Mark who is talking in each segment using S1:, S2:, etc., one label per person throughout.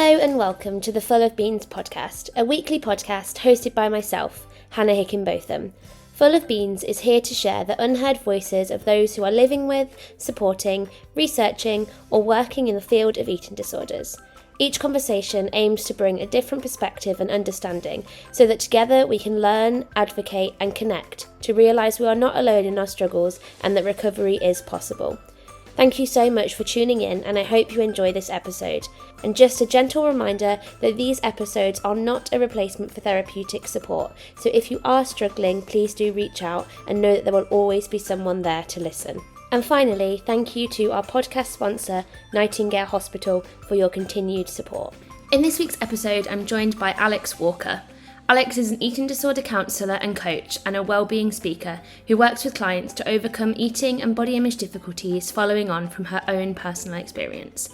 S1: Hello and welcome to the Full of Beans podcast, a weekly podcast hosted by myself, Hannah Hickenbotham. Full of Beans is here to share the unheard voices of those who are living with, supporting, researching, or working in the field of eating disorders. Each conversation aims to bring a different perspective and understanding so that together we can learn, advocate, and connect to realise we are not alone in our struggles and that recovery is possible. Thank you so much for tuning in, and I hope you enjoy this episode. And just a gentle reminder that these episodes are not a replacement for therapeutic support, so if you are struggling, please do reach out and know that there will always be someone there to listen. And finally, thank you to our podcast sponsor, Nightingale Hospital, for your continued support. In this week's episode, I'm joined by Alix Walker. Alix is an eating disorder counsellor and coach and a wellbeing speaker who works with clients to overcome eating and body image difficulties following on from her own personal experience.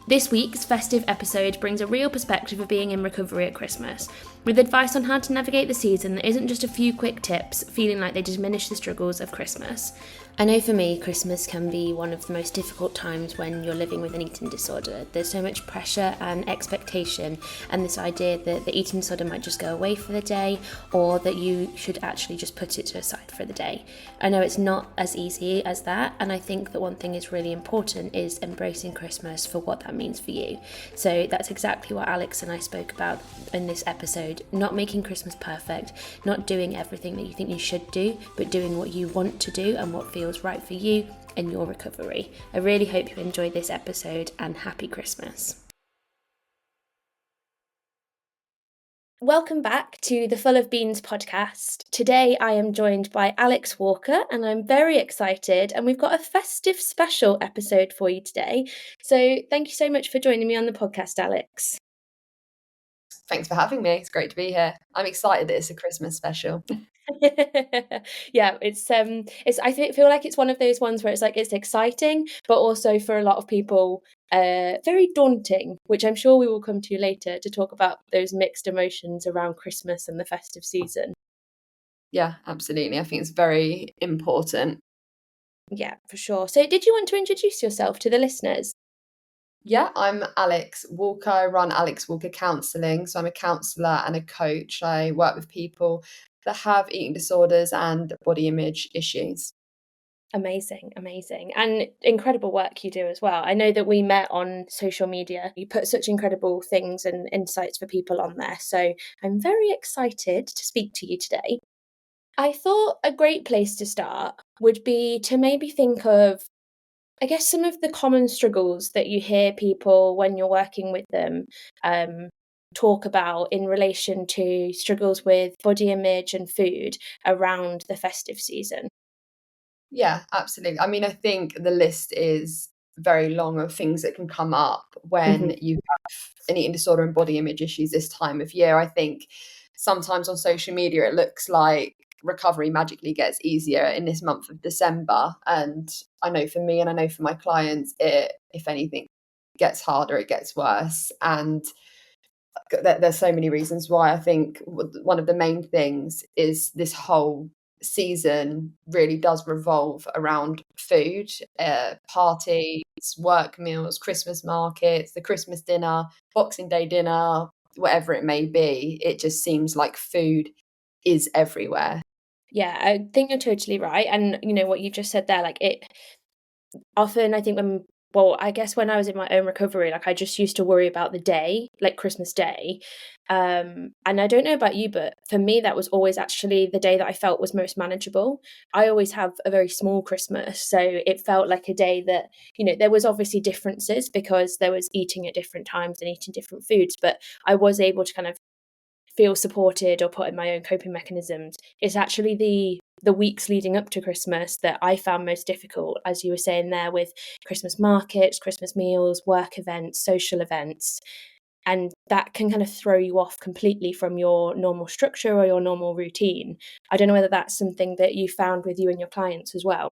S1: This week's festive episode brings a real perspective of being in recovery at Christmas, with advice on how to navigate the season that isn't just a few quick tips feeling like they diminish the struggles of Christmas. I know for me, Christmas can be one of the most difficult times when you're living with an eating disorder. There's so much pressure and expectation, and this idea that the eating disorder might just go away for the day, or that you should actually just put it to the side for the day. I know it's not as easy as that, and I think that one thing is really important is embracing Christmas for what that means for you. So that's exactly what Alix and I spoke about in this episode. Not making Christmas perfect, not doing everything that you think you should do, but doing what you want to do and what feels right for you in your recovery. I really hope you enjoy this episode, and happy Christmas. Welcome back to the Full of Beans podcast. Today I am joined by Alix Walker and I'm very excited, and we've got a festive special episode for you today. So thank you so much for joining me on the podcast, Alix.
S2: Thanks for having me. It's great to be here. I'm excited that it's a Christmas special.
S1: Yeah, it's feel like it's one of those ones where it's like it's exciting, but also for a lot of people very daunting, which I'm sure we will come to later to talk about those mixed emotions around Christmas and the festive season.
S2: Yeah, absolutely. I think it's very important.
S1: Yeah, for sure. So did you want to introduce yourself to the listeners?
S2: Yeah, I'm Alix Walker. I run Alix Walker Counselling. So I'm a counsellor and a coach. I work with people that have eating disorders and body image issues.
S1: Amazing. And incredible work you do as well. I know that we met on social media. You put such incredible things and insights for people on there. So I'm very excited to speak to you today. I thought a great place to start would be to maybe think of, I guess, some of the common struggles that you hear people when you're working with them talk about in relation to struggles with body image and food around the festive season.
S2: Yeah, absolutely. I mean, I think the list is very long of things that can come up when you have an eating disorder and body image issues this time of year. I think sometimes on social media it looks like recovery magically gets easier in this month of December. And I know for me and I know for my clients, it, if anything, gets harder, it gets worse. And there's so many reasons why. I think one of the main things is this whole season really does revolve around food, parties, work meals, Christmas markets, the Christmas dinner, Boxing Day dinner, whatever it may be. It just seems like food is everywhere.
S1: Yeah, I think you're totally right. And you know what you just said there, like it often, I think I guess when I was in my own recovery, like I just used to worry about the day, like Christmas Day. And I don't know about you, but for me, that was always actually the day that I felt was most manageable. I always have a very small Christmas. So it felt like a day that, you know, there was obviously differences because there was eating at different times and eating different foods, but I was able to kind of feel supported or put in my own coping mechanisms. It's actually the weeks leading up to Christmas that I found most difficult, as you were saying there, with Christmas markets, Christmas meals, work events, social events. And that can kind of throw you off completely from your normal structure or your normal routine. I don't know whether that's something that you found with you and your clients as well.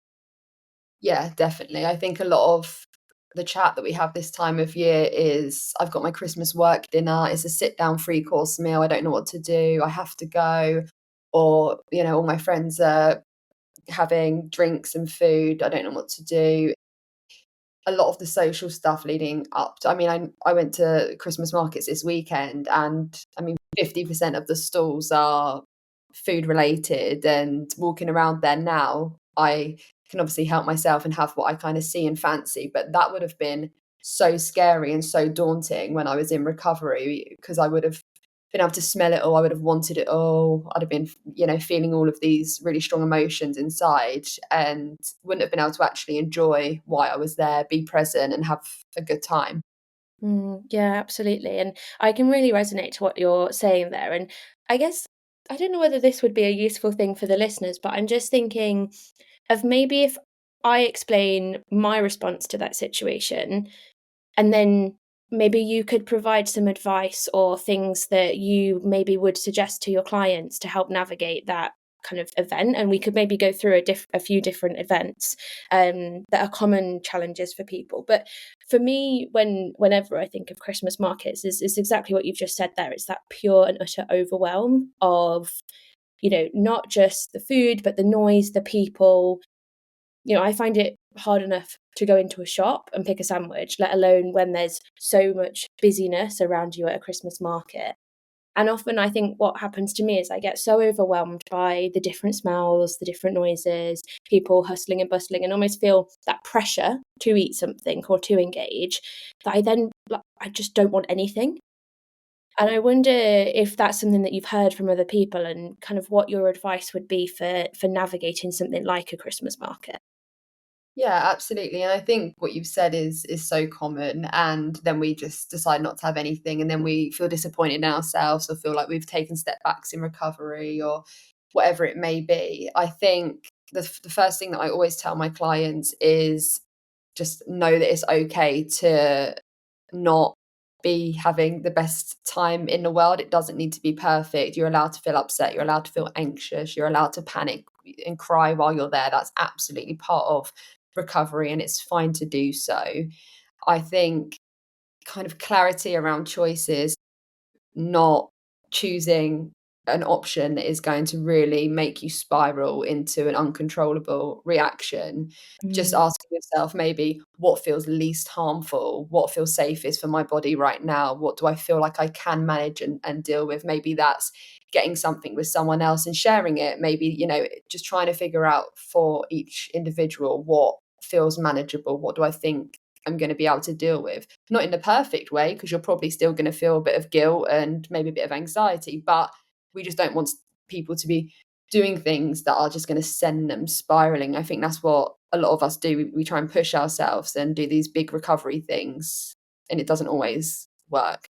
S2: Yeah, definitely. I think a lot of the chat that we have this time of year is I've got my Christmas work dinner, it's a sit down 3-course meal, I don't know what to do, I have to go. Or, you know, all my friends are having drinks and food, I don't know what to do. a lot of the social stuff leading up to, I mean, I went to Christmas markets this weekend, and I mean, 50% of the stalls are food related, and walking around there now, I can obviously help myself and have what I kind of see and fancy, but that would have been so scary and so daunting when I was in recovery, because I would have been able to smell it all, I would have wanted it all, I'd have been, feeling all of these really strong emotions inside, and wouldn't have been able to actually enjoy why I was there, be present and have a good time.
S1: Yeah, absolutely. And I can really resonate to what you're saying there. And I guess I don't know whether this would be a useful thing for the listeners, but I'm just thinking of maybe if I explain my response to that situation, and then maybe you could provide some advice or things that you maybe would suggest to your clients to help navigate that kind of event. And we could maybe go through a few different events that are common challenges for people. But for me, whenever I think of Christmas markets, is exactly what you've just said there. It's that pure and utter overwhelm of, not just the food, but the noise, the people. I find it hard enough to go into a shop and pick a sandwich, let alone when there's so much busyness around you at a Christmas market. And often I think what happens to me is I get so overwhelmed by the different smells, the different noises, people hustling and bustling, and almost feel that pressure to eat something or to engage, that I just don't want anything. And I wonder if that's something that you've heard from other people, and kind of what your advice would be for navigating something like a Christmas market.
S2: Yeah, absolutely. And I think what you've said is so common. And then we just decide not to have anything, and then we feel disappointed in ourselves or feel like we've taken step backs in recovery or whatever it may be. I think the first thing that I always tell my clients is just know that it's okay to not be having the best time in the world. It doesn't need to be perfect. You're allowed to feel upset. You're allowed to feel anxious. You're allowed to panic and cry while you're there. That's absolutely part of recovery, and it's fine to do so. I think kind of clarity around choices, not choosing an option that is going to really make you spiral into an uncontrollable reaction. Just
S1: Mm.
S2: asking yourself maybe what feels least harmful, what feels safest for my body right now, what do I feel like I can manage and deal with. Maybe that's getting something with someone else and sharing it. Maybe, just trying to figure out for each individual what feels manageable, what do I think I'm going to be able to deal with. Not in the perfect way, because you're probably still going to feel a bit of guilt and maybe a bit of anxiety, but we just don't want people to be doing things that are just going to send them spiraling. I think that's what a lot of us do. We try and push ourselves and do these big recovery things, and it doesn't always work.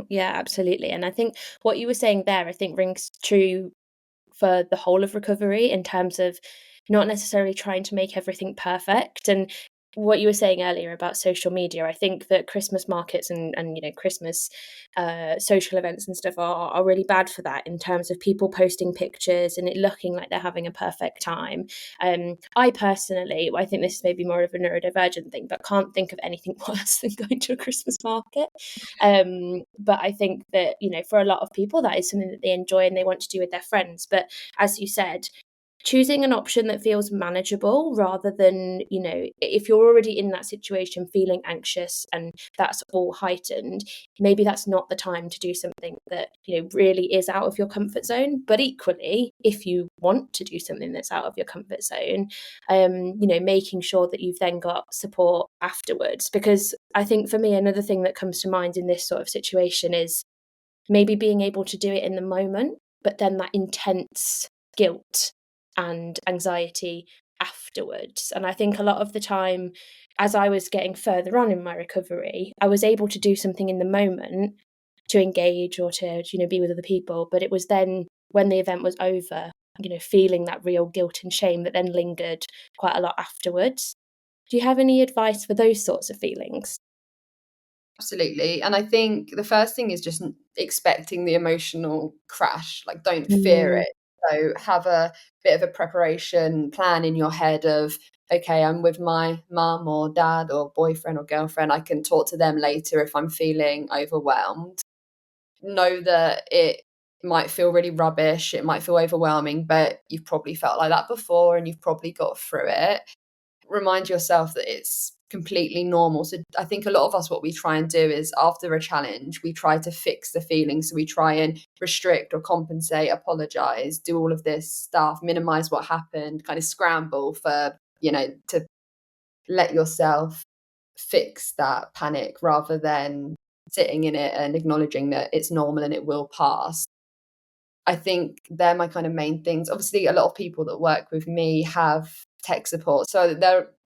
S1: Yeah, absolutely. And I think what you were saying there, I think rings true for the whole of recovery, in terms of not necessarily trying to make everything perfect. And what you were saying earlier about social media, I think that Christmas markets and Christmas social events and stuff are really bad for that, in terms of people posting pictures and it looking like they're having a perfect time. I personally, I think this is maybe more of a neurodivergent thing, but can't think of anything worse than going to a Christmas market. But I think that, for a lot of people, that is something that they enjoy and they want to do with their friends. But as you said, choosing an option that feels manageable, rather than, if you're already in that situation feeling anxious and that's all heightened, maybe that's not the time to do something that, really is out of your comfort zone. But equally, if you want to do something that's out of your comfort zone, making sure that you've then got support afterwards. Because I think for me, another thing that comes to mind in this sort of situation is maybe being able to do it in the moment, but then that intense guilt and anxiety afterwards. And I think a lot of the time, as I was getting further on in my recovery, I was able to do something in the moment to engage or to, be with other people. But it was then when the event was over, feeling that real guilt and shame that then lingered quite a lot afterwards. Do you have any advice for those sorts of feelings?
S2: Absolutely. And I think the first thing is just expecting the emotional crash. Like, don't fear
S1: Mm.
S2: it. So have a bit of a preparation plan in your head of, okay, I'm with my mum or dad or boyfriend or girlfriend. I can talk to them later if I'm feeling overwhelmed. Know that it might feel really rubbish. It might feel overwhelming, but you've probably felt like that before and you've probably got through it. Remind yourself that it's completely normal. So I think a lot of us, what we try and do is after a challenge, we try to fix the feeling. So we try and restrict or compensate, apologize, do all of this stuff, minimize what happened, kind of scramble for, to let yourself fix that panic rather than sitting in it and acknowledging that it's normal and it will pass. I think they're my kind of main things. Obviously, a lot of people that work with me have tech support. So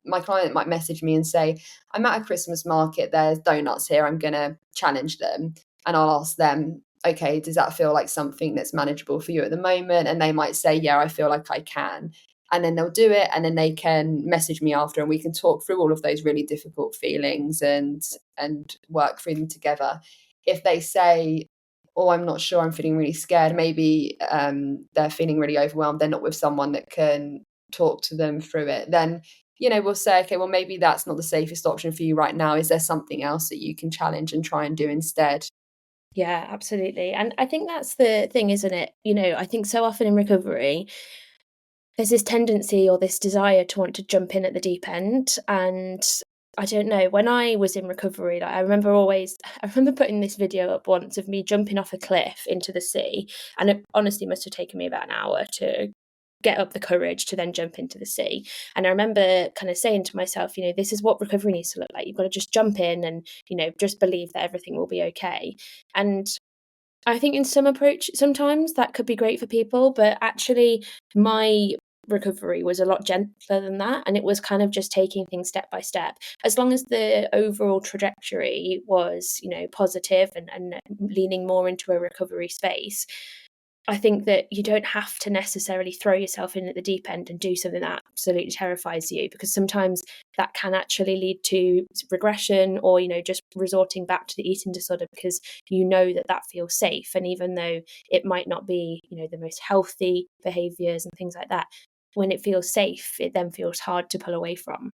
S2: my client might message me and say, I'm at a Christmas market, there's donuts here, I'm going to challenge them. And I'll ask them, okay, does that feel like something that's manageable for you at the moment? And they might say, yeah, I feel like I can. And then they'll do it, and then they can message me after, and we can talk through all of those really difficult feelings and work through them together. If they say, oh, I'm not sure, I'm feeling really scared, maybe they're feeling really overwhelmed, they're not with someone that can talk to them through it, then we'll say, okay, well, maybe that's not the safest option for you right now. Is there something else that you can challenge and try and do instead?
S1: Yeah, absolutely. And I think that's the thing, isn't it? I think so often in recovery, there's this tendency or this desire to want to jump in at the deep end. And I don't know, when I was in recovery, I remember putting this video up once of me jumping off a cliff into the sea. And it honestly must have taken me about an hour to get up the courage to then jump into the sea. And I remember kind of saying to myself, this is what recovery needs to look like. You've got to just jump in and, just believe that everything will be okay. And I think in some approach, sometimes that could be great for people, but actually my recovery was a lot gentler than that. And it was kind of just taking things step by step. As long as the overall trajectory was, positive and leaning more into a recovery space, I think that you don't have to necessarily throw yourself in at the deep end and do something that absolutely terrifies you, because sometimes that can actually lead to regression or, just resorting back to the eating disorder because that feels safe. And even though it might not be, the most healthy behaviors and things like that, when it feels safe, it then feels hard to pull away from.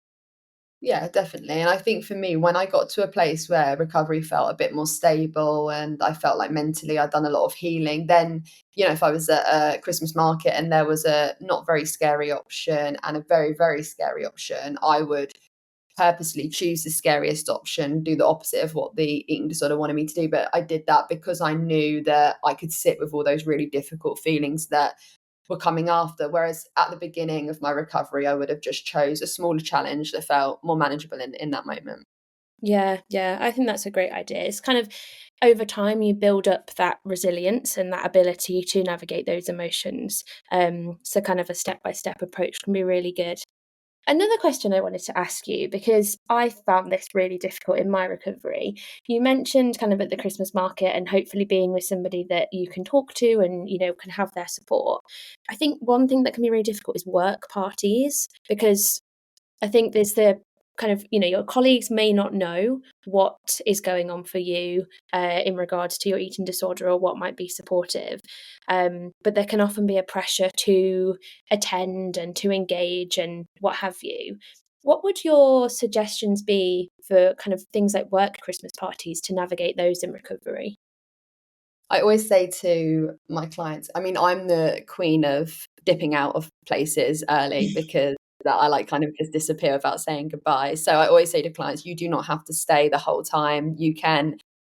S2: Yeah, definitely. And I think for me, when I got to a place where recovery felt a bit more stable and I felt like mentally I'd done a lot of healing, then, if I was at a Christmas market and there was a not very scary option and a very, very scary option, I would purposely choose the scariest option, do the opposite of what the eating disorder wanted me to do. But I did that because I knew that I could sit with all those really difficult feelings that were coming after. Whereas at the beginning of my recovery, I would have just chose a smaller challenge that felt more manageable in that moment.
S1: Yeah, I think that's a great idea. It's kind of over time you build up that resilience and that ability to navigate those emotions. So kind of a step-by-step approach can be really good. Another question I wanted to ask you, because I found this really difficult in my recovery. You mentioned kind of at the Christmas market and hopefully being with somebody that you can talk to and, can have their support. I think one thing that can be really difficult is work parties, because I think there's the kind of, your colleagues may not know what is going on for you in regards to your eating disorder or what might be supportive. But there can often be a pressure to attend and to engage and what have you. What would your suggestions be for kind of things like work Christmas parties to navigate those in recovery?
S2: I always say to my clients, I mean, I'm the queen of dipping out of places early because that I like kind of just disappear without saying goodbye. So I always say to clients, you do not have to stay the whole time. You can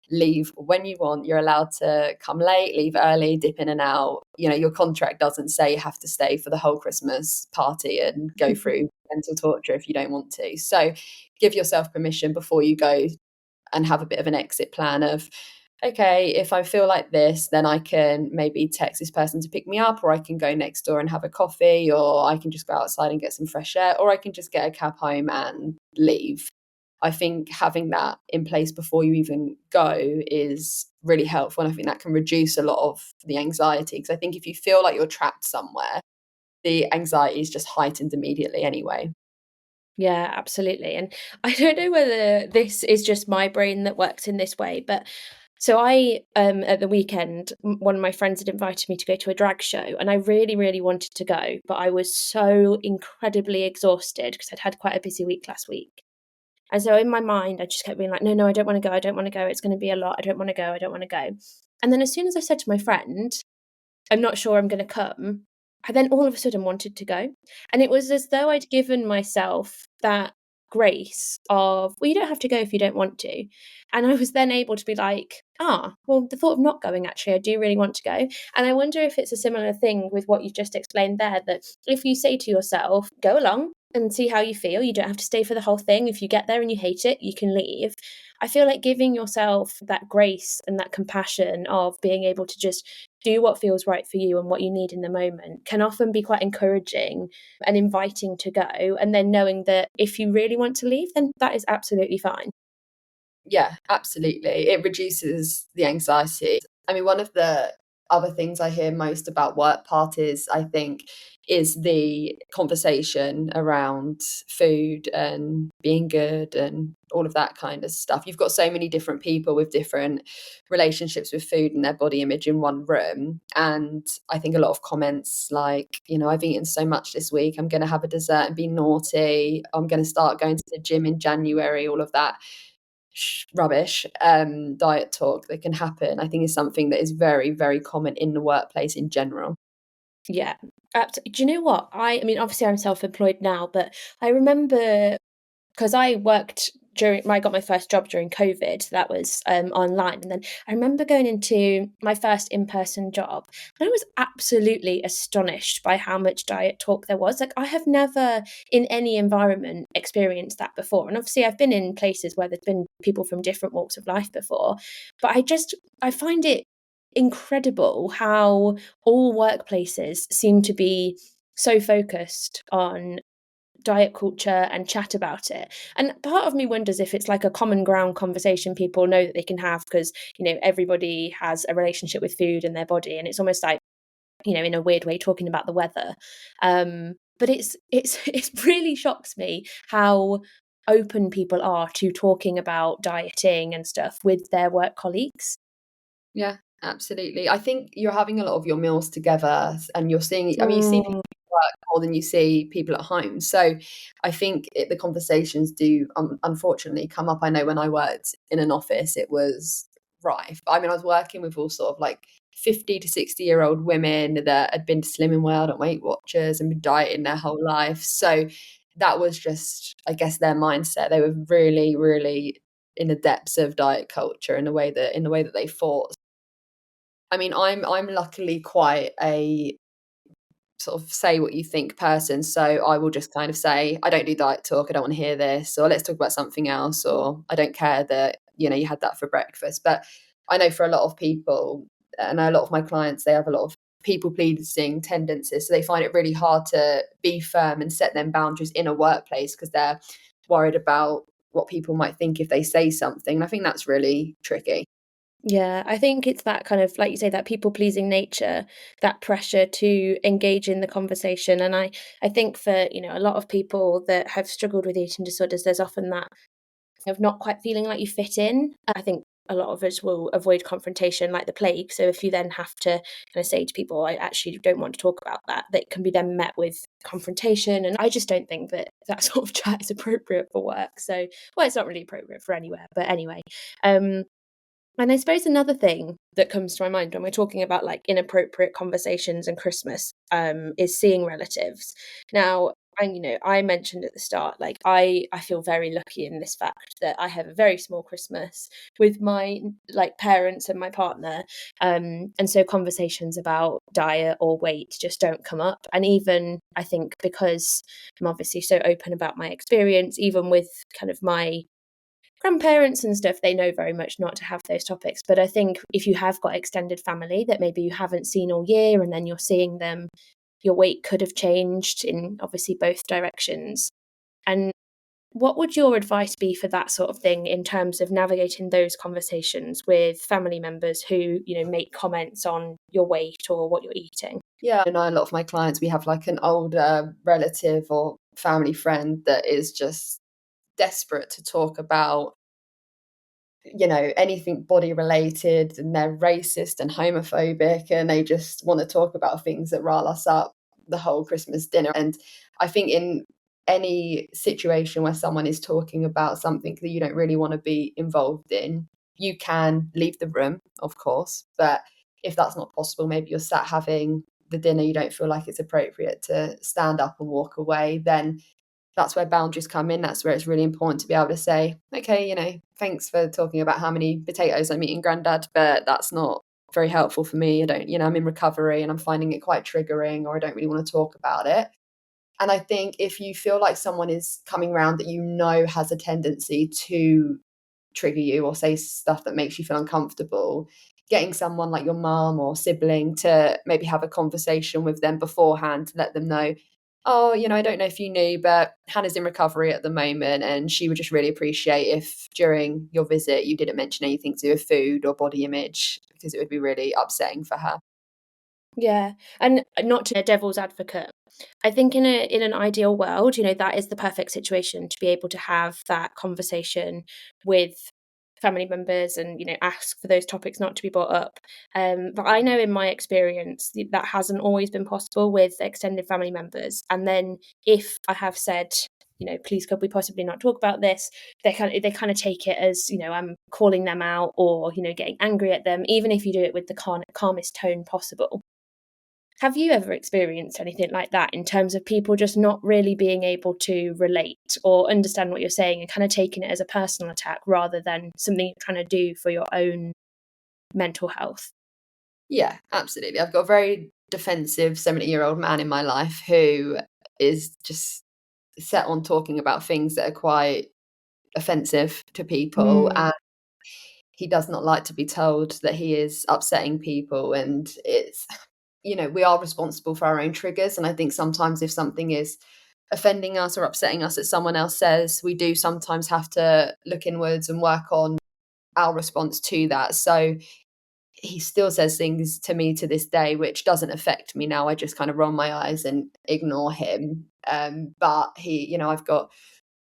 S2: leave when you want. You're allowed to come late, leave early, dip in and out. Your contract doesn't say you have to stay for the whole Christmas party and go through mental torture if you don't want to. So give yourself permission before you go and have a bit of an exit plan of, okay, if I feel like this, then I can maybe text this person to pick me up, or I can go next door and have a coffee, or I can just go outside and get some fresh air, or I can just get a cab home and leave. I think having that in place before you even go is really helpful. And I think that can reduce a lot of the anxiety. Because I think if you feel like you're trapped somewhere, the anxiety is just heightened immediately anyway.
S1: Yeah, absolutely. And I don't know whether this is just my brain that works in this way, but so I at the weekend, one of my friends had invited me to go to a drag show, and I really, really wanted to go, but I was so incredibly exhausted because I'd had quite a busy week last week. And so in my mind, I just kept being like, no, I don't want to go. I don't want to go. It's going to be a lot. I don't want to go. I don't want to go. And then as soon as I said to my friend, I'm not sure I'm going to come, I then all of a sudden wanted to go. And it was as though I'd given myself that grace of, well, you don't have to go if you don't want to. And I was then able to be like, well, the thought of not going, actually, I do really want to go. And I wonder if it's a similar thing with what you've just explained there, that if you say to yourself, go along and see how you feel, you don't have to stay for the whole thing. If you get there and you hate it, you can leave. I feel like giving yourself that grace and that compassion of being able to just do what feels right for you and what you need in the moment can often be quite encouraging and inviting to go. And then knowing that if you really want to leave, then that is absolutely fine.
S2: Yeah, absolutely. It reduces the anxiety. I mean, one of the other things I hear most about work parties, I think, is the conversation around food and being good and all of that kind of stuff. You've got so many different people with different relationships with food and their body image in one room. And I think a lot of comments like, I've eaten so much this week, I'm going to have a dessert and be naughty, I'm going to start going to the gym in January, all of that rubbish diet talk that can happen, I think, is something that is very, very common in the workplace in general.
S1: Yeah, absolutely. Do you know what? I mean, obviously I'm self-employed now, but I remember, because I worked I got my first job during COVID, that was online. And then I remember going into my first in-person job and I was absolutely astonished by how much diet talk there was. Like, I have never in any environment experienced that before. And obviously I've been in places where there's been people from different walks of life before, but I find it incredible how all workplaces seem to be so focused on diet culture and chat about it. And part of me wonders if it's like a common ground conversation people know that they can have, because everybody has a relationship with food and their body, and it's almost like, in a weird way, talking about the weather. But it really shocks me how open people are to talking about dieting and stuff with their work colleagues.
S2: Yeah, absolutely. I think you're having a lot of your meals together and you're seeing, I mean, you see people
S1: Mm,
S2: at work more than you see people at home. So I think the conversations do unfortunately come up. I know when I worked in an office, it was rife. I mean, I was working with all sort of like 50 to 60-year-old women that had been to Slimming World and Weight Watchers and been dieting their whole life. So that was just, I guess, their mindset. They were really, really in the depths of diet culture in the way that they fought. I mean, I'm luckily quite a sort of say what you think person. So I will just kind of say, I don't do diet talk, I don't want to hear this, or let's talk about something else, or I don't care that, you had that for breakfast. But I know for a lot of people, and a lot of my clients, they have a lot of people pleasing tendencies. So they find it really hard to be firm and set them boundaries in a workplace because they're worried about what people might think if they say something. And I think that's really tricky.
S1: yeah, I think it's that kind of, like you say, that people-pleasing nature, that pressure to engage in the conversation. And I think for, a lot of people that have struggled with eating disorders, there's often that of not quite feeling like you fit in. I think a lot of us will avoid confrontation like the plague. So if you then have to kind of say to people, I actually don't want to talk about that, that can be then met with confrontation. And I just don't think that that sort of chat is appropriate for work. So, well, it's not really appropriate for anywhere, but anyway. And I suppose another thing that comes to my mind when we're talking about like inappropriate conversations and Christmas is seeing relatives. Now, I mentioned at the start, like I feel very lucky in this fact that I have a very small Christmas with my like parents and my partner, and so conversations about diet or weight just don't come up. And even I think because I'm obviously so open about my experience, even with kind of my grandparents and stuff, they know very much not to have those topics. But I think if you have got extended family that maybe you haven't seen all year and then you're seeing them, your weight could have changed in obviously both directions. And what would your advice be for that sort of thing in terms of navigating those conversations with family members who, make comments on your weight or what you're eating?
S2: Yeah, I know a lot of my clients, we have like an older relative or family friend that is just desperate to talk about, anything body related, and they're racist and homophobic and they just want to talk about things that rile us up the whole Christmas dinner. And I think in any situation where someone is talking about something that you don't really want to be involved in, you can leave the room, of course. But if that's not possible, maybe you're sat having the dinner, you don't feel like it's appropriate to stand up and walk away, then that's where boundaries come in. That's where it's really important to be able to say, okay, thanks for talking about how many potatoes I'm eating, Granddad, but that's not very helpful for me. I don't, I'm in recovery and I'm finding it quite triggering, or I don't really want to talk about it. And I think if you feel like someone is coming around that has a tendency to trigger you or say stuff that makes you feel uncomfortable, getting someone like your mum or sibling to maybe have a conversation with them beforehand to let them know, oh, I don't know if you knew, but Hannah's in recovery at the moment, and she would just really appreciate if during your visit you didn't mention anything to do with food or body image, because it would be really upsetting for her.
S1: Yeah, and not to be a devil's advocate, I think in an ideal world, that is the perfect situation to be able to have that conversation with family members and, ask for those topics not to be brought up. But I know in my experience that hasn't always been possible with extended family members. And then if I have said, please could we possibly not talk about this, they kind of take it as, I'm calling them out or, getting angry at them, even if you do it with the calmest tone possible. Have you ever experienced anything like that in terms of people just not really being able to relate or understand what you're saying and kind of taking it as a personal attack rather than something you're trying to do for your own mental health?
S2: Yeah, absolutely. I've got a very defensive 70-year-old man in my life who is just set on talking about things that are quite offensive to people.
S1: Mm.
S2: And he does not like to be told that he is upsetting people. And we are responsible for our own triggers. And I think sometimes if something is offending us or upsetting us that someone else says, we do sometimes have to look inwards and work on our response to that. So he still says things to me to this day, which doesn't affect me now. I just kind of roll my eyes and ignore him. But I've got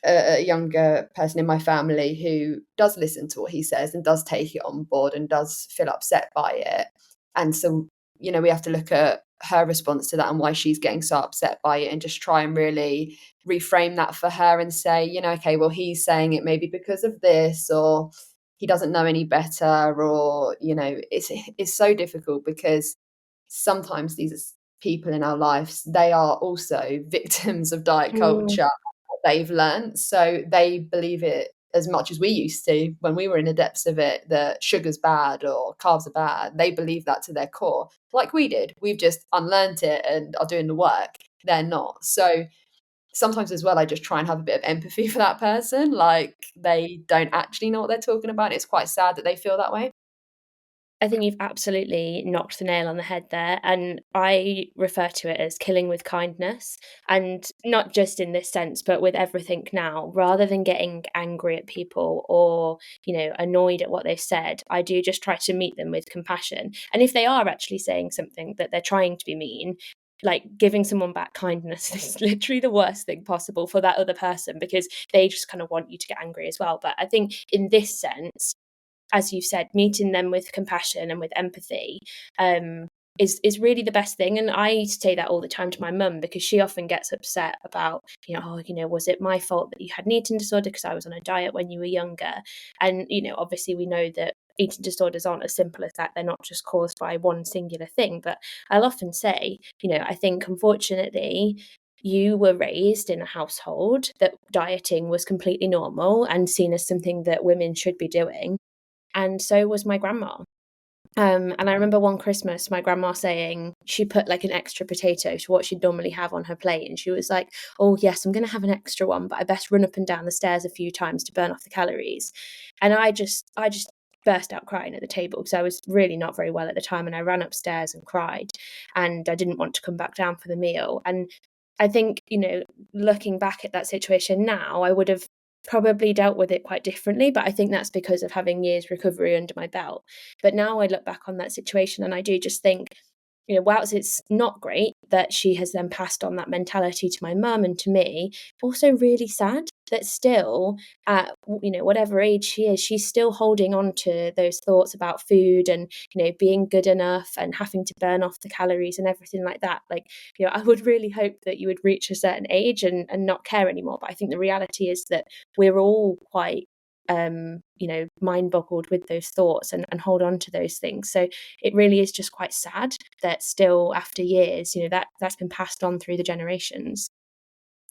S2: a younger person in my family who does listen to what he says and does take it on board and does feel upset by it. And so, we have to look at her response to that and why she's getting so upset by it, and just try and really reframe that for her and say, okay, well, he's saying it maybe because of this, or he doesn't know any better, or, it's so difficult because sometimes these people in our lives, they are also victims of diet
S1: Mm.
S2: culture, what they've learned. So they believe it as much as we used to when we were in the depths of it, that sugar's bad or carbs are bad. They believe that to their core, like we did. We've just unlearned it and are doing the work. They're not. So sometimes as well, I just try and have a bit of empathy for that person. Like, they don't actually know what they're talking about. It's quite sad that they feel that way.
S1: I think you've absolutely knocked the nail on the head there. And I refer to it as killing with kindness. And not just in this sense, but with everything now, rather than getting angry at people or, annoyed at what they've said, I do just try to meet them with compassion. And if they are actually saying something that they're trying to be mean, like giving someone back kindness is literally the worst thing possible for that other person, because they just kind of want you to get angry as well. But I think in this sense, as you've said, meeting them with compassion and with empathy is really the best thing. And I say that all the time to my mum, because she often gets upset about, was it my fault that you had an eating disorder because I was on a diet when you were younger? And, obviously we know that eating disorders aren't as simple as that. They're not just caused by one singular thing. But I'll often say, I think unfortunately, you were raised in a household that dieting was completely normal and seen as something that women should be doing. And so was my grandma. And I remember one Christmas, my grandma saying she put like an extra potato to what she'd normally have on her plate. And she was like, oh, yes, I'm going to have an extra one, but I best run up and down the stairs a few times to burn off the calories. And I just burst out crying at the table because I was really not very well at the time. And I ran upstairs and cried, and I didn't want to come back down for the meal. And I think, looking back at that situation now, I would have probably dealt with it quite differently, but I think that's because of having years recovery under my belt. But now I look back on that situation and I do just think, whilst it's not great that she has then passed on that mentality to my mum and to me, also really sad that still at, whatever age she is, she's still holding on to those thoughts about food and, being good enough and having to burn off the calories and everything like that. Like, I would really hope that you would reach a certain age and not care anymore. But I think the reality is that we're all quite mind boggled with those thoughts and hold on to those things. So it really is just quite sad that still after years, that's been passed on through the generations.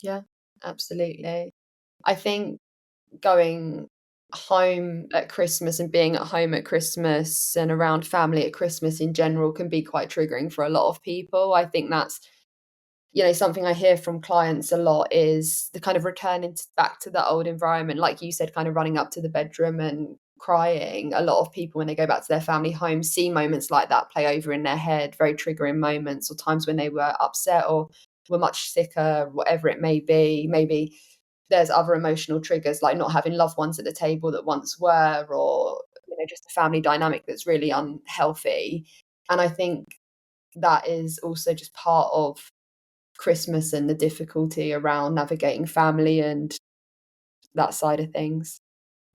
S2: Yeah, absolutely. I think going home at Christmas and being at home at Christmas and around family at Christmas in general can be quite triggering for a lot of people. I think that's, something I hear from clients a lot is the kind of returning back to that old environment, like you said, kind of running up to the bedroom and crying. A lot of people, when they go back to their family home, see moments like that play over in their head, very triggering moments, or times when they were upset or were much sicker, whatever it may be. Maybe there's other emotional triggers like not having loved ones at the table that once were, or just a family dynamic that's really unhealthy. And I think that is also just part of Christmas and the difficulty around navigating family and that side of things.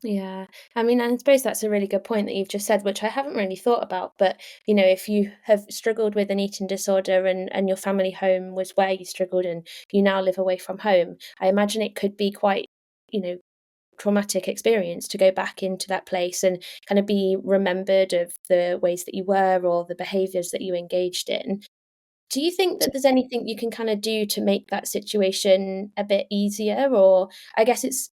S1: Yeah. I mean, and I suppose that's a really good point that you've just said, which I haven't really thought about. But, if you have struggled with an eating disorder and your family home was where you struggled and you now live away from home, I imagine it could be quite, traumatic experience to go back into that place and kind of be remembered of the ways that you were or the behaviors that you engaged in. Do you think that there's anything you can kind of do to make that situation a bit easier? Or I guess it's,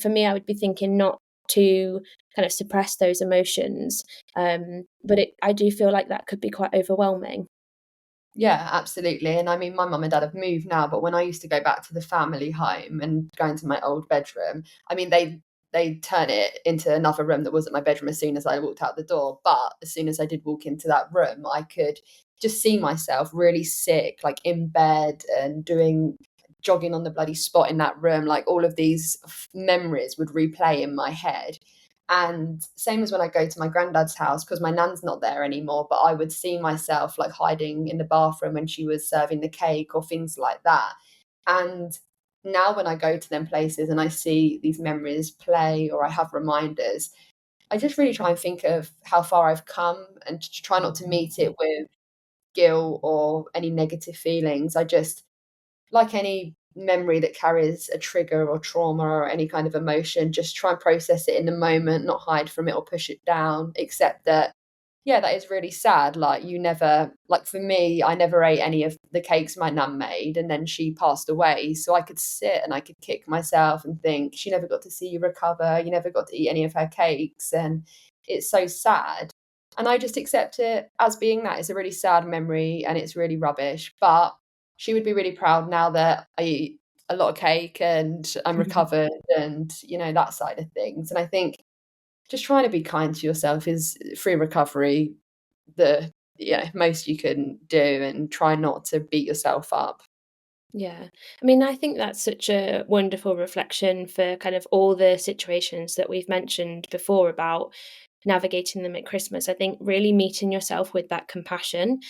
S1: for me, I would be thinking not to kind of suppress those emotions. But I do feel like that could be quite overwhelming.
S2: Yeah, absolutely. And I mean, my mum and dad have moved now, but when I used to go back to the family home and go into my old bedroom, I mean, they turn it into another room that wasn't my bedroom as soon as I walked out the door. But as soon as I did walk into that room, I could just see myself really sick, like in bed and doing jogging on the bloody spot in that room. Like all of these memories would replay in my head. And same as when I go to my granddad's house, because my nan's not there anymore, but I would see myself like hiding in the bathroom when she was serving the cake or things like that. And now when I go to them places and I see these memories play or I have reminders, I just really try and think of how far I've come and try not to meet it with guilt or any negative feelings. I just, like any memory that carries a trigger or trauma or any kind of emotion, just try and process it in the moment, not hide from it or push it down, except that, yeah, that is really sad. Like, you never, like for me, I never ate any of the cakes my nan made, and then she passed away. So I could sit and I could kick myself and think, she never got to see you recover. You never got to eat any of her cakes. And it's so sad. And I just accept it as being that. It's a really sad memory and it's really rubbish. But she would be really proud now that I eat a lot of cake and I'm recovered and, that side of things. And I think just trying to be kind to yourself is free recovery, the most you can do, and try not to beat yourself up.
S1: Yeah. I mean, I think that's such a wonderful reflection for kind of all the situations that we've mentioned before about navigating them at Christmas. I think really meeting yourself with that compassion.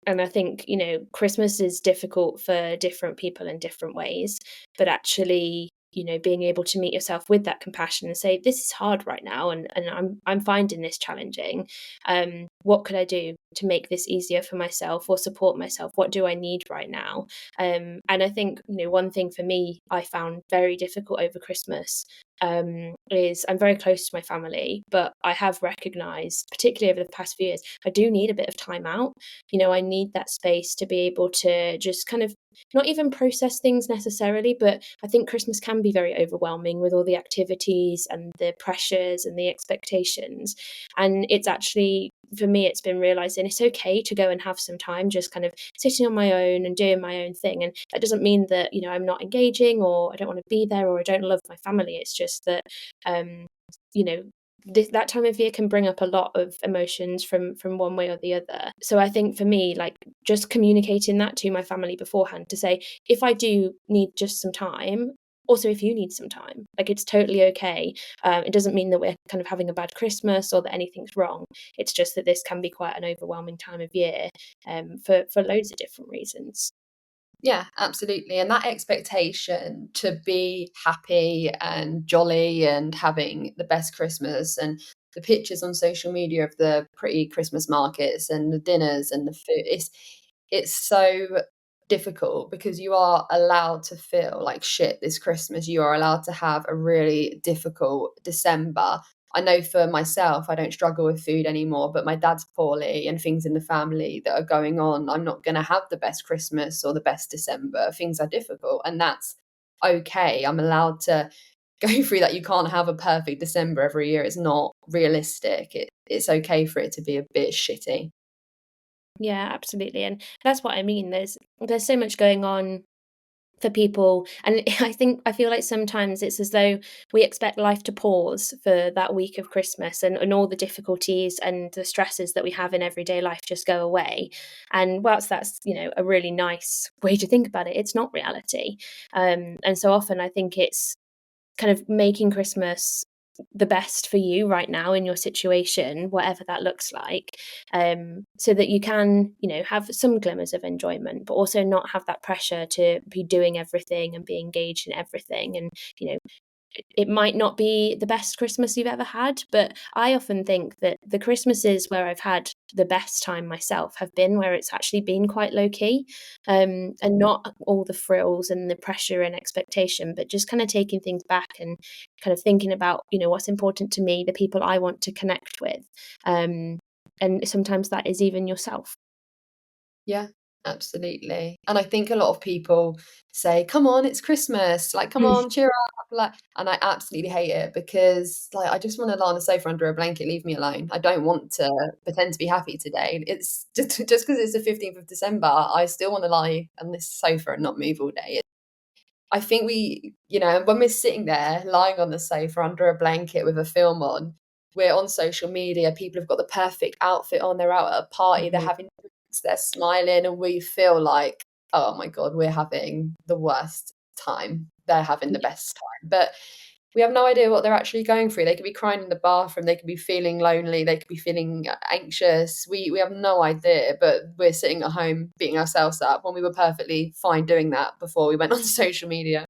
S1: And I think, Christmas is difficult for different people in different ways, but actually, being able to meet yourself with that compassion and say, this is hard right now and I'm finding this challenging. What could I do to make this easier for myself or support myself? What do I need right now? And I think, one thing for me I found very difficult over Christmas is I'm very close to my family, but I have recognized, particularly over the past few years, I do need a bit of time out. I need that space to be able to just kind of not even process things necessarily, but I think Christmas can be very overwhelming with all the activities and the pressures and the expectations. And it's actually, for me, it's been realizing it's okay to go and have some time just kind of sitting on my own and doing my own thing. And that doesn't mean that, I'm not engaging or I don't want to be there or I don't love my family. It's just that, you know, that time of year can bring up a lot of emotions from one way or the other. So I think for me, like, just communicating that to my family beforehand to say, if I do need just some time, also if you need some time, like, it's totally okay. It doesn't mean that we're kind of having a bad Christmas or that anything's wrong. It's just that this can be quite an overwhelming time of year, for loads of different reasons.
S2: Yeah, absolutely. And that expectation to be happy and jolly and having the best Christmas, and the pictures on social media of the pretty Christmas markets and the dinners and the food, it's so difficult because you are allowed to feel like shit this Christmas. You are allowed to have a really difficult December. I know for myself, I don't struggle with food anymore, but my dad's poorly and things in the family that are going on. I'm not going to have the best Christmas or the best December. Things are difficult. And that's okay. I'm allowed to go through that. You can't have a perfect December every year. It's not realistic. It's okay for it to be a bit shitty.
S1: Yeah, absolutely. And that's what I mean. There's so much going on for people, and I feel like sometimes it's as though we expect life to pause for that week of Christmas, and all the difficulties and the stresses that we have in everyday life just go away. And whilst that's, a really nice way to think about it, it's not reality. And so often I think it's kind of making Christmas the best for you right now in your situation, whatever that looks like, so that you can, have some glimmers of enjoyment, but also not have that pressure to be doing everything and be engaged in everything. And, it might not be the best Christmas you've ever had, but I often think that the Christmases where I've had the best time myself have been where it's actually been quite low key, and not all the frills and the pressure and expectation, but just kind of taking things back and kind of thinking about, what's important to me, the people I want to connect with. And sometimes that is even yourself.
S2: Yeah, absolutely. And I think a lot of people say, "Come on, it's Christmas. Like, come on, cheer up." Like, and I absolutely hate it because, like, I just want to lie on the sofa under a blanket, leave me alone. I don't want to pretend to be happy today. It's just because it's the 15th of December, I still want to lie on this sofa and not move all day. I think when we're sitting there lying on the sofa under a blanket with a film on, we're on social media, people have got the perfect outfit on, they're out at a party, they're
S1: Mhm.
S2: having drinks, they're smiling, and we feel like, oh my God, we're having the worst time. They're having the best time. But we have no idea what they're actually going through. They could be crying in the bathroom, they could be feeling lonely, they could be feeling anxious. We have no idea, but we're sitting at home beating ourselves up when we were perfectly fine doing that before we went on social media.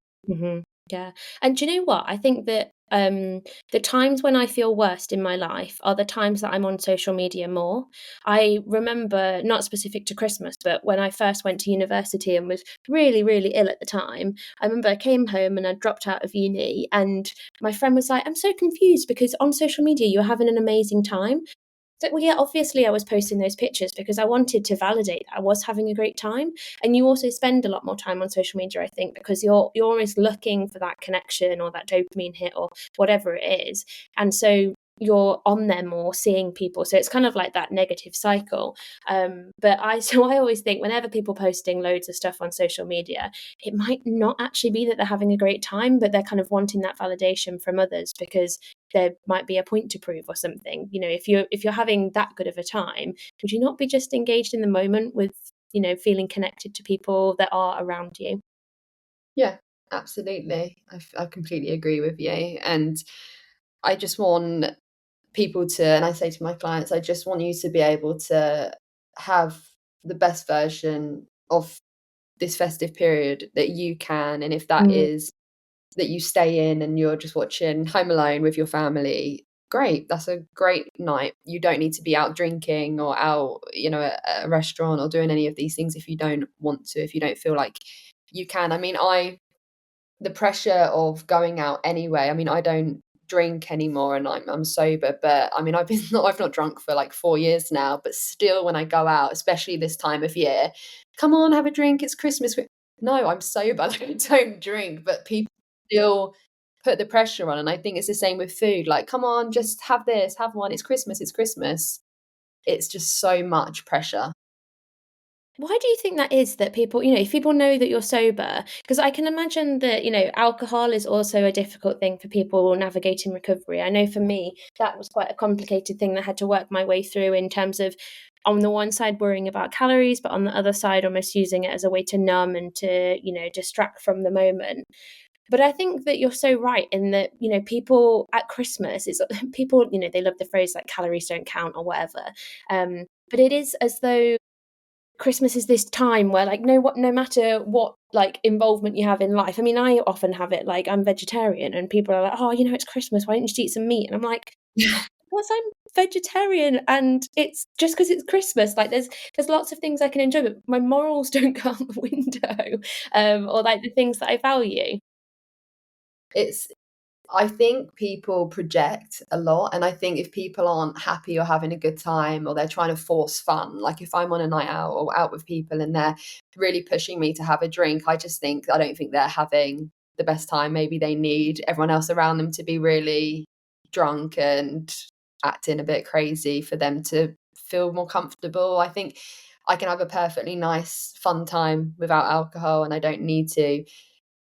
S1: Yeah. And do you know what? I think that the times when I feel worst in my life are the times that I'm on social media more. I remember, not specific to Christmas, but when I first went to university and was really, really ill at the time, I remember I came home and I dropped out of uni, and my friend was like, "I'm so confused because on social media you're having an amazing time." So, well, yeah, obviously I was posting those pictures because I wanted to validate that I was having a great time. And you also spend a lot more time on social media, I think, because you're always looking for that connection or that dopamine hit or whatever it is. And so you're on them or seeing people. So it's kind of like that negative cycle. But so I always think whenever people posting loads of stuff on social media, it might not actually be that they're having a great time, but they're kind of wanting that validation from others because there might be a point to prove or something. If you're having that good of a time, would you not be just engaged in the moment with, feeling connected to people that are around you?
S2: Yeah, absolutely. I completely agree with you. And I just want people to, and I say to my clients, I just want you to be able to have the best version of this festive period that you can. And if that
S1: Mm.
S2: is that you stay in and you're just watching Home Alone with your family, great. That's a great night. You don't need to be out drinking or out, at a restaurant or doing any of these things if you don't want to, if you don't feel like you can. I mean, the pressure of going out anyway. I mean, I don't drink anymore and I'm sober, but I mean, I've not drunk for like 4 years now, but still when I go out, especially this time of year, come on, have a drink. It's Christmas. No, I'm sober. Like, I don't drink, but people still put the pressure on. And I think it's the same with food. Like, come on, just have this, have one. It's Christmas. It's Christmas. It's just so much pressure.
S1: Why do you think that is, that people, if people know that you're sober? Because I can imagine that, alcohol is also a difficult thing for people navigating recovery. I know for me, that was quite a complicated thing that I had to work my way through in terms of, on the one side, worrying about calories, but on the other side, almost using it as a way to numb and to, distract from the moment. But I think that you're so right in that, people at Christmas, it's people, they love the phrase like calories don't count or whatever. But it is as though Christmas is this time where, like, no matter what, like, involvement you have in life. I mean, I often have it like I'm vegetarian and people are like, "Oh, it's Christmas, why don't you just eat some meat?" And I'm like, "Because I'm vegetarian and it's just because it's Christmas." Like, there's lots of things I can enjoy, but my morals don't go out the window, or like the things that I value.
S2: It's I think people project a lot, and I think if people aren't happy or having a good time or they're trying to force fun, like if I'm on a night out or out with people and they're really pushing me to have a drink, I don't think they're having the best time. Maybe they need everyone else around them to be really drunk and acting a bit crazy for them to feel more comfortable. I think I can have a perfectly nice, fun time without alcohol, and I don't need to.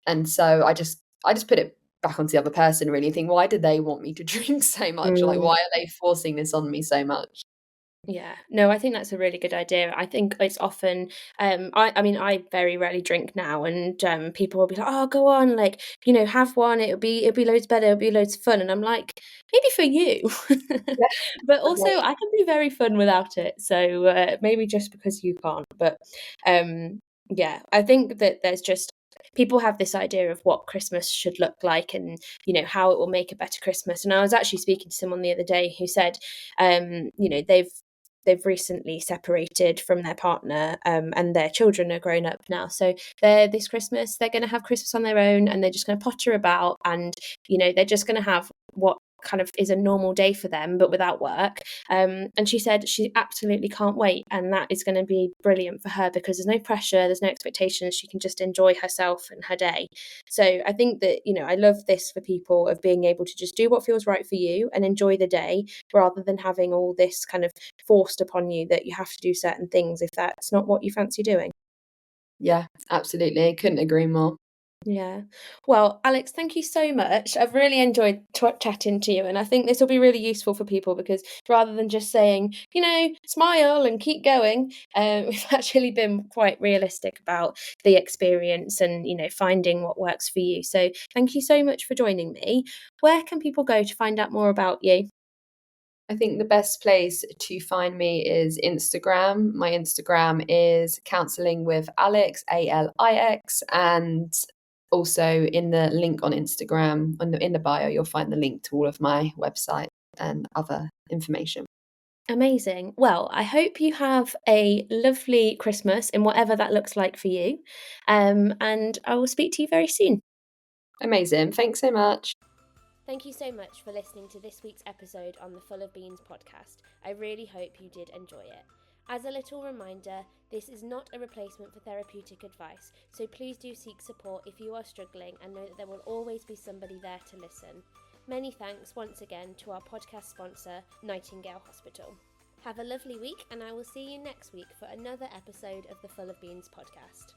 S2: And so I just put it back onto the other person, really, and think, why do they want me to drink so much? Like,
S1: Mm.
S2: why are they forcing this on me so much?
S1: Yeah, no, I think that's a really good idea. I think it's often, I mean, I very rarely drink now, and people will be like, "Oh, go on, like, have one. It'll be loads better. It'll be loads of fun." And I'm like, maybe for you,
S2: Yeah,
S1: but also
S2: definitely.
S1: I can be very fun without it. So maybe just because you can't, but yeah, I think that there's just people have this idea of what Christmas should look like, and how it will make a better Christmas. And I was actually speaking to someone the other day who said, they've recently separated from their partner, and their children are grown up now, so this Christmas they're going to have Christmas on their own, and they're just going to potter about, and they're just going to have what kind of is a normal day for them but without work. And she said she absolutely can't wait, and that is going to be brilliant for her because there's no pressure, there's no expectations, she can just enjoy herself and her day. So I think that I love this for people, of being able to just do what feels right for you and enjoy the day, rather than having all this kind of forced upon you that you have to do certain things if that's not what you fancy doing.
S2: Yeah, absolutely. Couldn't agree more.
S1: Yeah. Well, Alix, thank you so much. I've really enjoyed chatting to you, and I think this will be really useful for people because rather than just saying, smile and keep going, we've actually been quite realistic about the experience and, finding what works for you. So thank you so much for joining me. Where can people go to find out more about you?
S2: I think the best place to find me is Instagram. My Instagram is counselling with Alix, Alix, and also in the link on Instagram, in the bio, you'll find the link to all of my website and other information.
S1: Amazing. Well, I hope you have a lovely Christmas in whatever that looks like for you. And I will speak to you very soon.
S2: Amazing. Thanks so much.
S1: Thank you so much for listening to this week's episode on the Full of Beans podcast. I really hope you did enjoy it. As a little reminder, this is not a replacement for therapeutic advice, so please do seek support if you are struggling, and know that there will always be somebody there to listen. Many thanks once again to our podcast sponsor, Nightingale Hospital. Have a lovely week, and I will see you next week for another episode of the Full of Beans podcast.